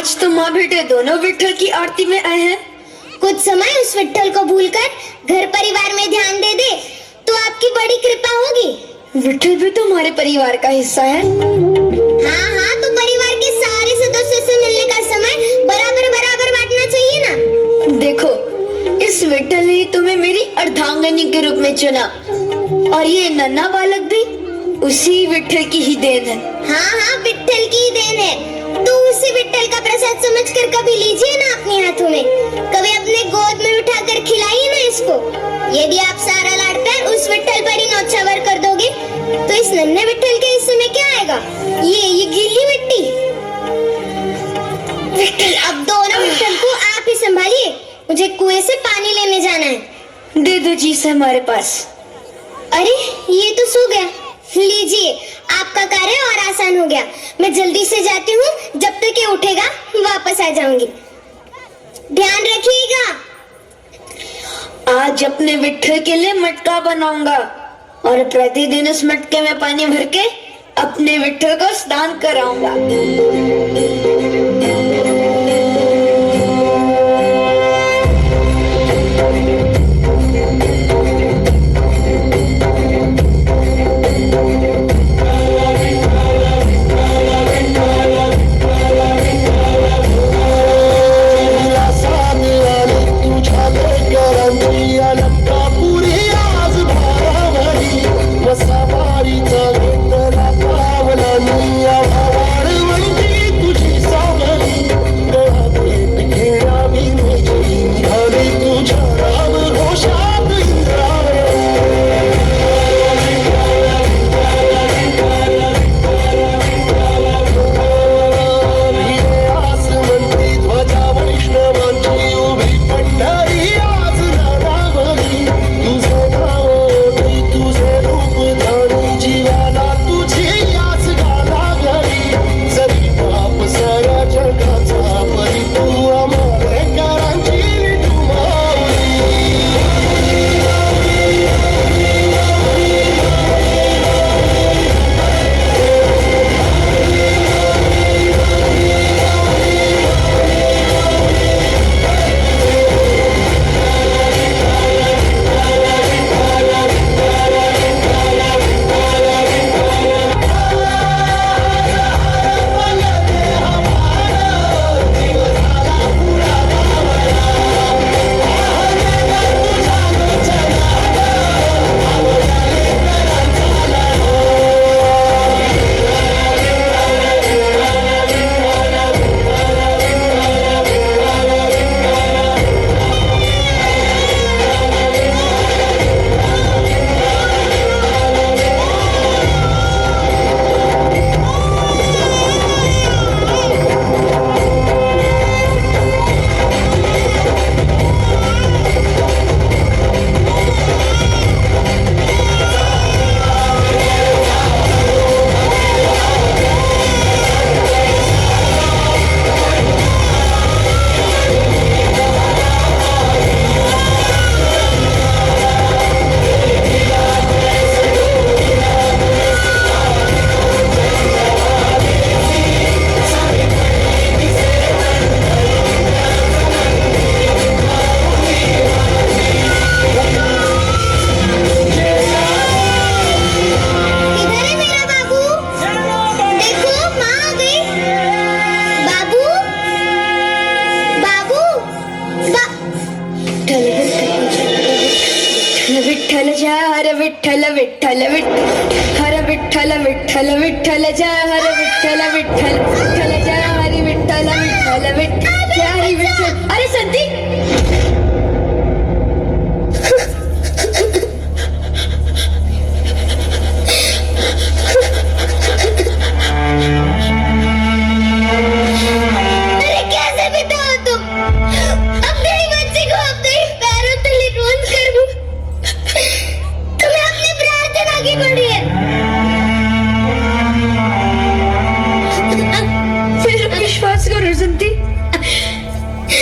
आज तो माँ बेटे दोनों विट्ठल की आरती में आए हैं। कुछ समय उस विट्ठल को भूलकर घर परिवार में ध्यान दे दे तो आपकी बड़ी कृपा होगी। विट्ठल भी तो हमारे परिवार का हिस्सा है। हाँ हाँ, तो परिवार के सारे सदस्यों से मिलने का समय बराबर बराबर बांटना चाहिए ना। देखो, इस विट्ठल ने तुम्हें मेरी अर्धांगिनी के रूप में चुना और ये नन्हा बालक भी उसी विट्ठल की ही देन है। हाँ हाँ, विट्ठल की ही देन है। तो उसी विट्ठल का प्रसाद समझकर कभी लीजिए ना अपने हाथों में, कभी अपने गोद में उठाकर खिलाइए ना इसको। यदि आप सारा लाड प्यार उस विट्ठल पर ही न्योछावर कर दोगे तो इस नन्हे विट्ठल के हिस्से में क्या आएगा? ये गीली मिट्टी। विट्ठल, अब दोनों विट्ठल को आप ही संभालिए, मुझे कुएं से पानी लेने जाना है। दे दो जी से हमारे पास। अरे ये तो सो गया। लीजिए, आपका कार्य और आसान हो गया। मैं जल्दी से जाती हूँ, जब तक ये उठेगा वापस आ जाऊंगी। ध्यान रखिएगा। आज अपने विट्ठल के लिए मटका बनाऊंगा और प्रतिदिन उस मटके में पानी भर के अपने विट्ठल को स्नान कराऊंगा। विठ्ठल जय हर विठ्ठल विठ्ठल विठ्ठल हर विठ्ठल विठ्ठल विठ्ठल जय हर विठ्ठल विठ्ठल विठ्ठल जय हरि विठ्ठल विठ्ठल विठ्ठल जय हरि विठ्ठल। अरे संती,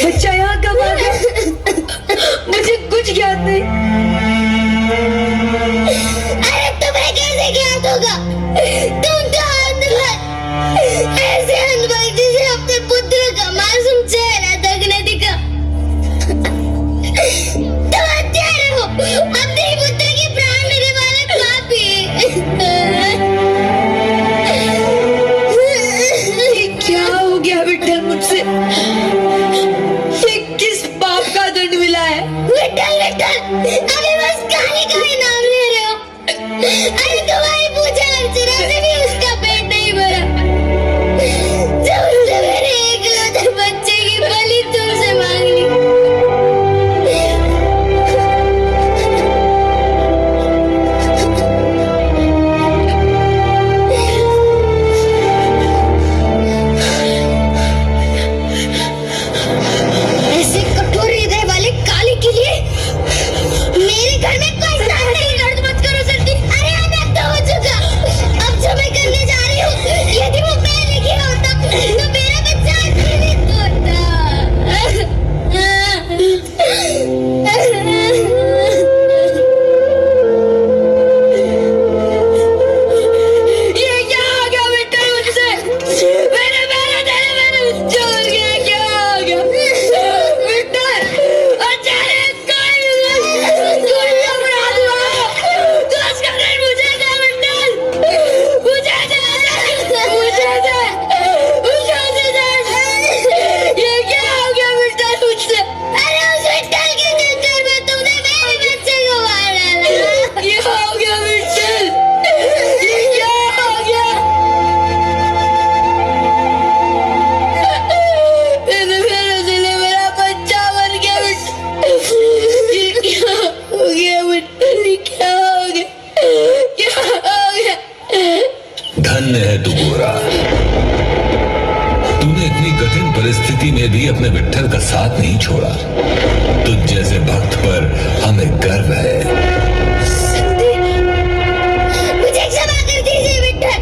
बच्चा यहाँ कब आ गया? मुझे कुछ ज्ञात नहीं। अरे तुम्हें कैसे ज्ञात होगा? तुम तो ऐसे अनभक्त से अपने पुत्र का धन्य है तू गोरा, तूने इतनी कठिन परिस्थिति में भी अपने विट्ठल का साथ नहीं छोड़ा। तुझ जैसे भक्त पर हमें गर्व है। मुझे क्षमा कर दीजिए विट्ठल,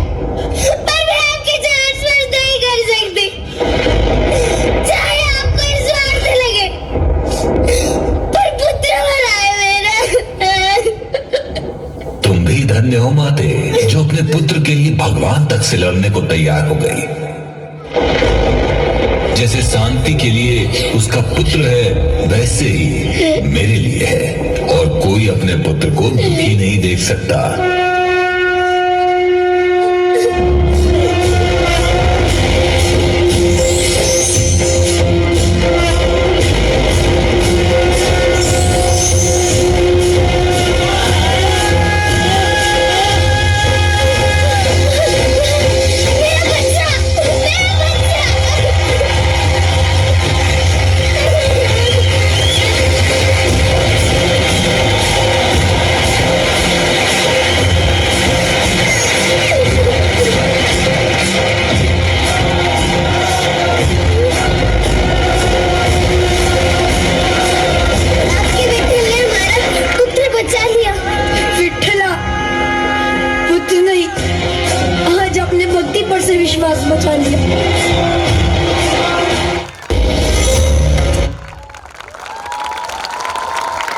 पर मैं आपके चरण स्पर्श नहीं कर सकती, चाहे आपको इस स्वार्थ लगे, पर पुत्र मरा है मेरा। तुम भी धन्य हो माते, जो अपने पुत्र के लिए भगवान तक से लड़ने को तैयार हो गई। जैसे शांति के लिए उसका पुत्र है, वैसे ही मेरे लिए है, और कोई अपने पुत्र को दुखी नहीं देख सकता। विश्वास बचा लिया।